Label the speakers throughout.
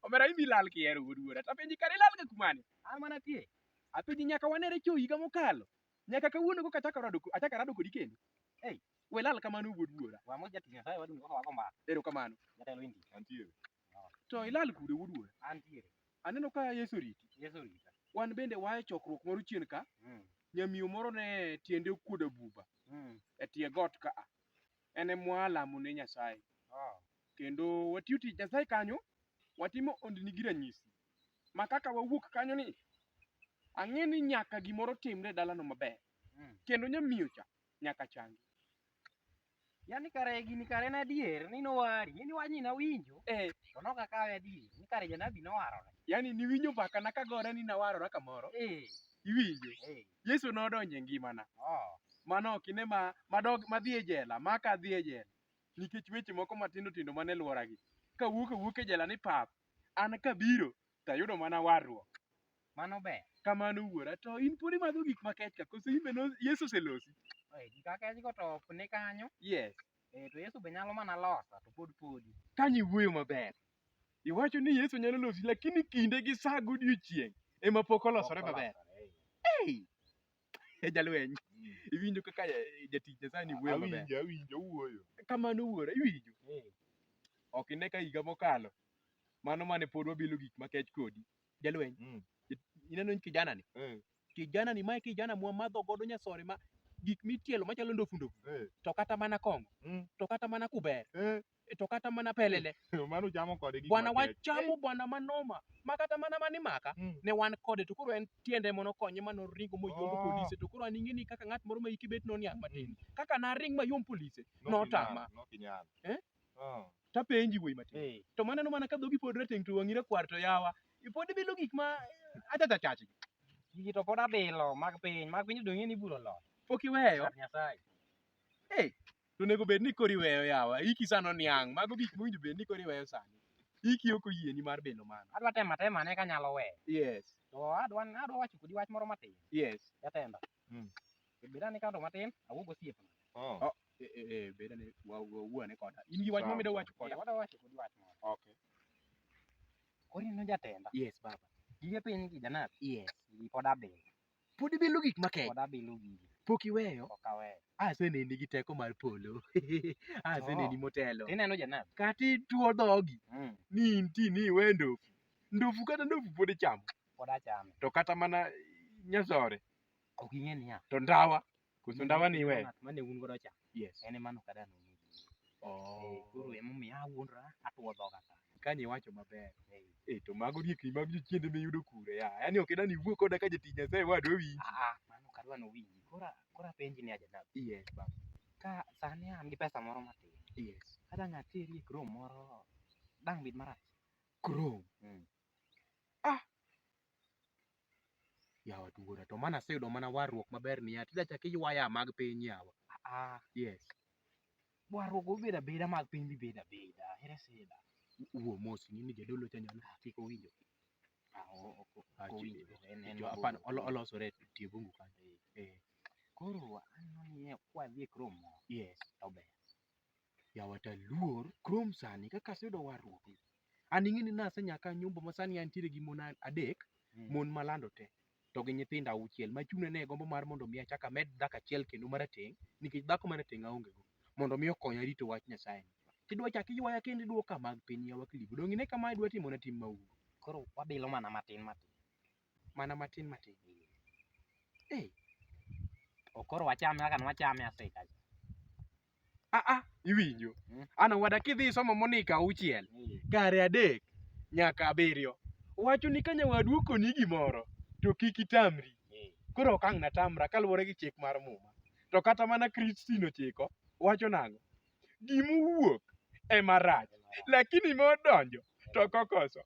Speaker 1: Omera ibi lal kiero wuora. Tapenji kare lal ga kumane. An mana tie. Apenji nyaka wanere cho higa mokalo. Nyaka kawuono koka achaka rado kodi kendo. Ei, we lal kamano wuora. Wa mo jatinga sai wadu ko wako mba. Ero kamano. Jatelo indi. Antiere. To ilal kude wuora. Antiere. Aneno ka Yesu riti. Yesu rita. Wan bende wae chokruok moro chien ka. Nyamiyo moro ne tiende kuoda buba. E tie got ka. Ene mwalamu ne Nyasaye. Kendo watiyo tich Nyasaye kanyo. Watimo ondini gi ranyisi. Ma kaka wawuok kanyo ni. Ang'eni nyaka gimoro timre dalano maber. Kendo nyamiyo cha nyaka changi. Yani kare gini kare na dier ni nowari ni wanyi na winjo to noka kawe adier ni kare janabi nowarore. Yani ni winjo mbaka na kagore ni nawarora kamoro. Iwinjo. Yesu nodonje ngimana. Mano kine madhi e jela, maka dhi e jela. Nikech weche moko matindo tindo mane luora gi. Ka wuok e jela ni pap. An kabiro tayudo mana warruok. Mano ber. Kamano wuora. To in podi madho gik makech ka. Koso imbe Yesu selosi. Gik akech go to ne kanyo. Yes. To Yesu be nyalo mana losa to podi. Kanyi wuoyo maber. Iwacho ni Yesu nyalo losi lakini kinde gi saa godiochieng' ema pok olosore maber. Jalweny. Iwinjo kaka jatich Nyasaye ni wuoyo maber. Awinjo wuoyo. Kamano wuora iwinjo. Ok ine ka higa mokalo. Mano mane pod wabilo gik makech kodi. Jalweny. Ineno kijana ni. Kijana ni mae kijana madho godo nyasore ma gik mitielo machalo ndofu. To kata mana kongo. To kata mana kuber. To kata mana pelele. Mano chamo kode gik makech. Bwana wachamo bwana manoma. Makata mana mani maka. Ne wan kode to koro en tiende mono konye mano ringo moyombo polise. To koro aning'eni kaka ng'at moro ma iki bet noniang' matin. Kaka na ring mayom polise. Notama. Tapenji wuoyi matin. To maneno mana ka dhogi pod rateng' to wang'i rakwar to yawa. Ipod bilo gik ma chachachachi. Gigi to pod abilo mag piny dong' ni buro lot. Pok iweyo. Nyasaye. To nego bed ni kori weyo yawa. Iki sano niang'. Mago gik mwinjo bed ni kori weyo sani. Iki ok oyieni mar bilo mano. Adwa tema ne kanyalo weyo. Yes. To adwa wacho kodi wach moro matin. Yes. Jatenda. Beda ni kando matin, awuog osiepna. Beda ni wawuone koda. In gi wach momedo wacho koda. Wadwa wacho kodi wach moro. Okay. Kori no jatenda. Yes baba. Gige piny gi janabi. Yes. Pod abilo. Pod ibilo gik makech. Pod abilo gigi. Pok iweyo. Ok aweyo. Aseneni gi teko mar polo. Aseneni motelo. Ineno janabi. Kati tuo dhogi. Ni inti ni iwe ndofu. Ndofu kata ndofu pod ichamo. Pod achame. To kata mana nyasore. Ok ing'eni ya. To ndawa. Koso ndawa ni iwe. Mane un godo cha. Yes. Ene mano kada no. Koro emomiyo awuondra atuo dhoga ka. Kanyi wacho maber. To mago riekni mag jochiende miyudo kure ya. Yani ok idani iwuo koda ka jatich Nyasaye wadwa winji. Mano kadwa no winji. Kora penji ni janabi. Yes baba. Ka sani an gi pesa moro matin. Yes. Ada nyateri krom moro dang' bit marach. Krom. Yawa tuora to mana aseyudo mana warruok maber niya. Tida chak iywayo mag piny yawa. Yes. Warruok obeda beda mag piny beda. Ere sida. Uwo mos ni jadolo cha nyalo kik owinjo. Apan olosore tie bungu kanyo. Koro anoni kwadhi krom. Yes. Tober. Yawa ta luor krom sani kaka aseyudo warruok. Aning'eni nasenyaka nyumba masani antiere gi mon adek. Mon malando te. To gi nyithindo 6 machune ne gombo mar mondo mi achaka med dhako achiel kendo marateng' nikech dhako marateng' aonge go mondo mi okonya rito wach Nyasaye. Tidwa chak iywaya kendo idwoka mag piny yawa klibu. Dong' ine kama idwa timo na tim maundu. Koro wabilo mana matin. Mana matin. Okoro wachame kaka nwachame aseka. Iwinjo. Ana wada kidhi somo monika 6 kare 3 nyaka 7. Wacho ni ka nyawadu okoni gimoro to kik itamri. Koro ok ang' natamra kaluwore gi chik mar muma. To kata mana Kristino chiko wacho nang'o? Gimuwuok e marach. Lakini modonjo to kokoso.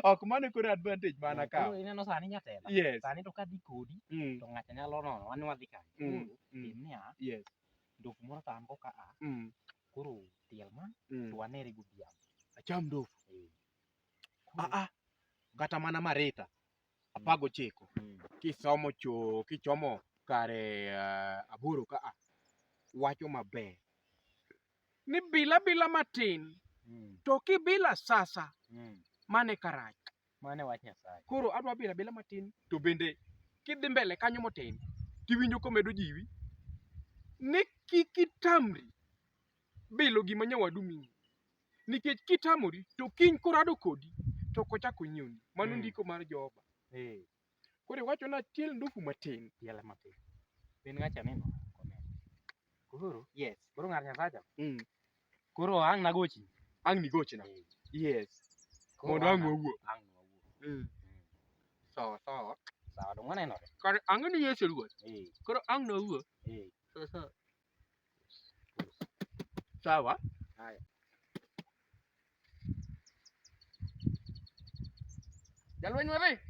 Speaker 1: Ok mano koro advantage mana ka. Koro ineno sani nyatenda. Yes. Sani to kadhi kodi to ng'acha nyalo nono. Wan wadhi kanyo. Niya. Yes. Ndofu moro tam ko ka a. Koro tiel man to wanere godhiambo. Acham ndofu. Kata mana marita. Apago chiko. Kisomo kichomo kare 8 ka a. Wacho maber. Ni bila matin. To kibila sasa mane karach.
Speaker 2: Mane wach Nyasaye.
Speaker 1: Koro adwa bila matin to bende kidhi mbele kanyo motin tiwinjo komedo jiwi ni kikitamri bilo gima nyawadu miyi. Nikech kitamori to kiny korado kodi to kochako nyiewni. Mano ndiko mar Joba. Koro iwacho na tiel ndufu matin.
Speaker 2: Tiel matin. Bin ngacha neno. Koro yes. Koro ngar Nyasaye. Koro ang nagochi.
Speaker 1: Ang nigochina. Yes. Mondo ang wawuo. Sawa.
Speaker 2: Sawa dong neno.
Speaker 1: Kar ang ni Yesu ruoth. Koro ang no wuo. Sawa.
Speaker 2: Haya.
Speaker 1: Jalweny wabe.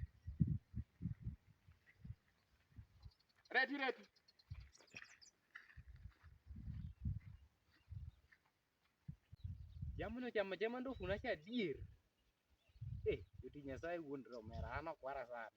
Speaker 1: Reti.
Speaker 2: Jamuno chama ndofu na cha dier. Joti Nyasaye wuon romera ano kwara sana.